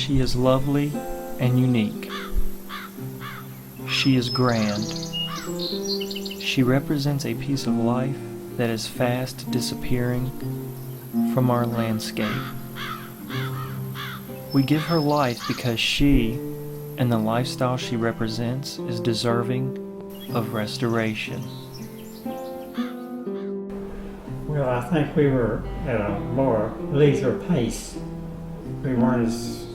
She is lovely and unique. She is grand. She represents a piece of life that is fast disappearing from our landscape. We give her life because she, and the lifestyle she represents, is deserving of restoration. Well, I think we were at a more leisure pace. We weren't as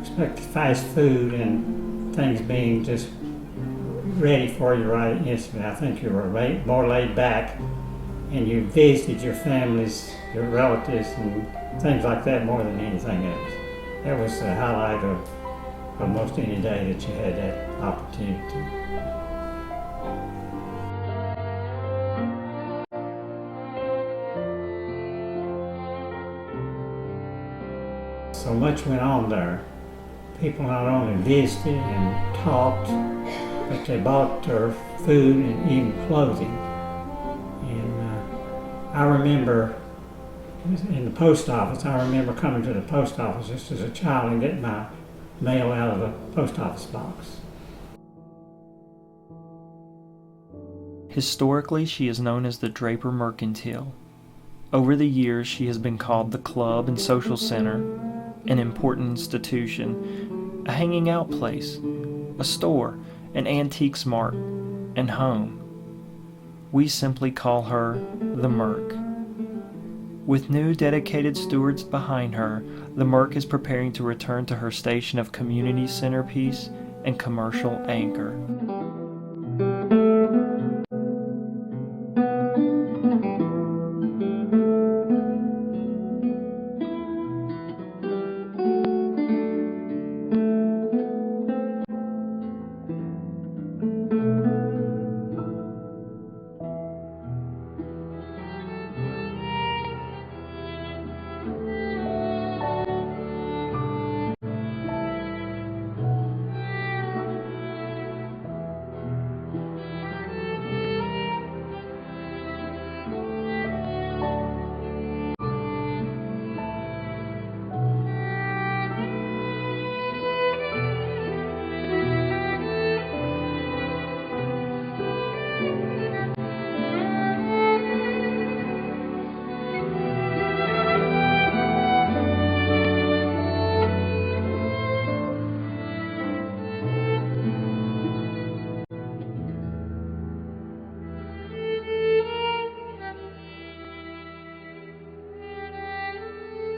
expected fast food and things being just ready for you right instantly. I think you were more laid back, and you visited your families, your relatives, and things like that more than anything else. That was the highlight of most any day that you had that opportunity. So much went on there. People not only visited and talked, but they bought their food and even clothing. And I remember in the post office, I remember coming to the post office just as a child and getting my mail out of the post office box. Historically, she is known as the Draper Mercantile. Over the years, she has been called the club and social center, an important institution, a hanging out place, a store, an antiques mart, and home. We simply call her the Merc. With new dedicated stewards behind her, the Merc is preparing to return to her station of community centerpiece and commercial anchor.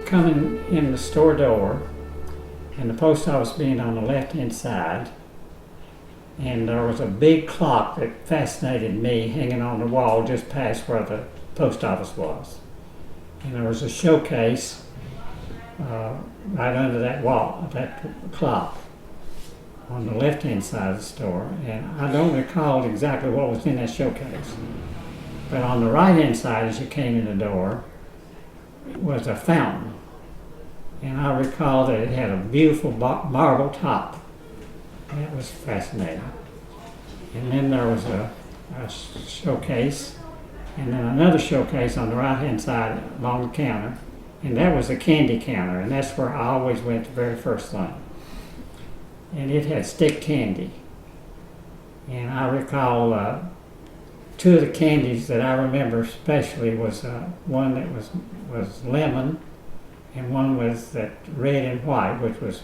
Coming in the store door, and the post office being on the left-hand side, and there was a big clock that fascinated me hanging on the wall just past where the post office was. And there was a showcase right under that wall, that clock, on the left-hand side of the store. And I don't recall exactly what was in that showcase. But on the right-hand side, as you came in the door, was a fountain. And I recall that it had a beautiful marble top. That was fascinating. And then there was a showcase, and then another showcase on the right-hand side along the counter, and that was a candy counter, and that's where I always went the very first thing. And it had stick candy. And I recall two of the candies that I remember especially was one that was lemon, and one was that red and white, which was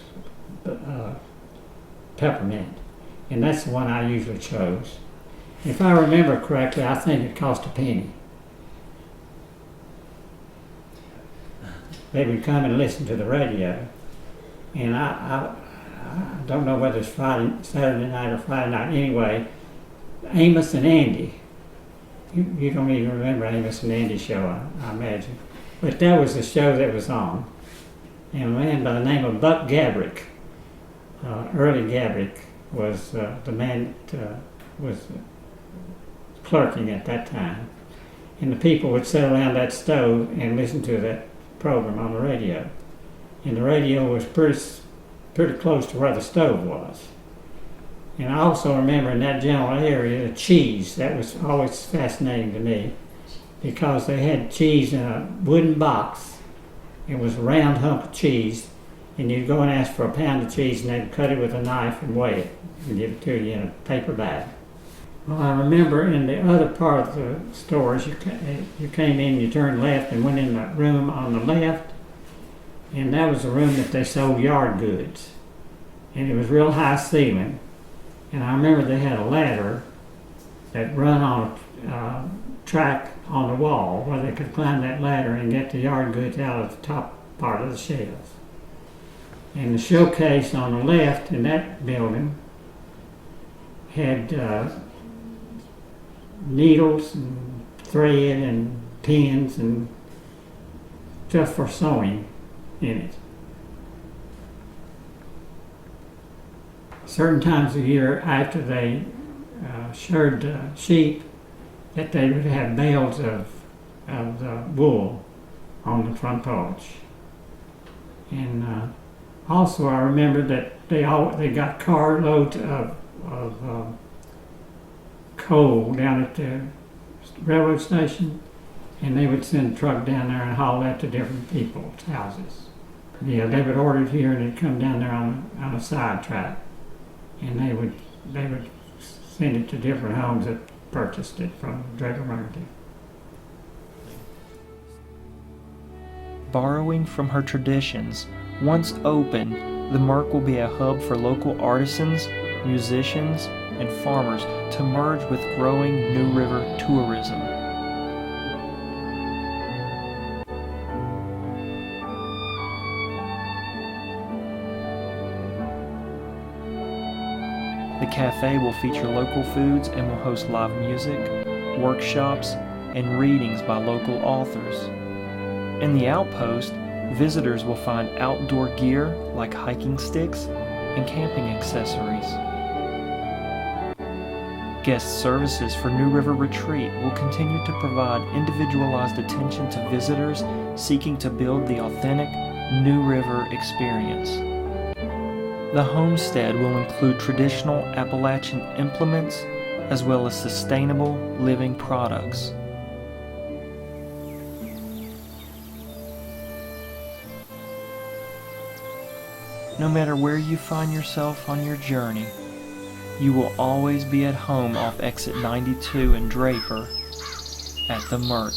peppermint. And that's the one I usually chose. If I remember correctly, I think it cost a penny. They would come and listen to the radio. And I don't know whether it's Saturday night or Friday night. Anyway, Amos and Andy. You don't even remember Amos and Andy's show, I imagine. But that was the show that was on. And a man by the name of Buck Gabrick, Early Gabrick, was the man that was clerking at that time. And the people would sit around that stove and listen to that program on the radio. And the radio was pretty close to where the stove was. And I also remember in that general area the cheese. That was always fascinating to me, because they had cheese in a wooden box. It was a round hunk of cheese, and you'd go and ask for a pound of cheese, and they'd cut it with a knife and weigh it and give it to you in a paper bag. Well, I remember in the other part of the stores, you came in, you turned left and went in the room on the left, and that was the room that they sold yard goods. And it was real high ceiling, and I remember they had a ladder that run on a track on the wall where they could climb that ladder and get the yard goods out of the top part of the shelves. And the showcase on the left in that building had needles and thread and pins and stuff for sewing in it. Certain times of year after they sheared sheep, that they would have bales of wool on the front porch. And also I remember that they got carloads of coal down at the railroad station, and they would send a truck down there and haul that to different people's houses. Yeah, they would order it here and it'd come down there on a side track, and they would send it to different homes that purchased it from Draper Mercantile. Borrowing from her traditions, once open, the Merc will be a hub for local artisans, musicians, and farmers to merge with growing New River tourism. The cafe will feature local foods and will host live music, workshops, and readings by local authors. In the outpost, visitors will find outdoor gear like hiking sticks and camping accessories. Guest services for New River Retreat will continue to provide individualized attention to visitors seeking to build the authentic New River experience. The homestead will include traditional Appalachian implements as well as sustainable living products. No matter where you find yourself on your journey, you will always be at home off exit 92 in Draper at the Merc.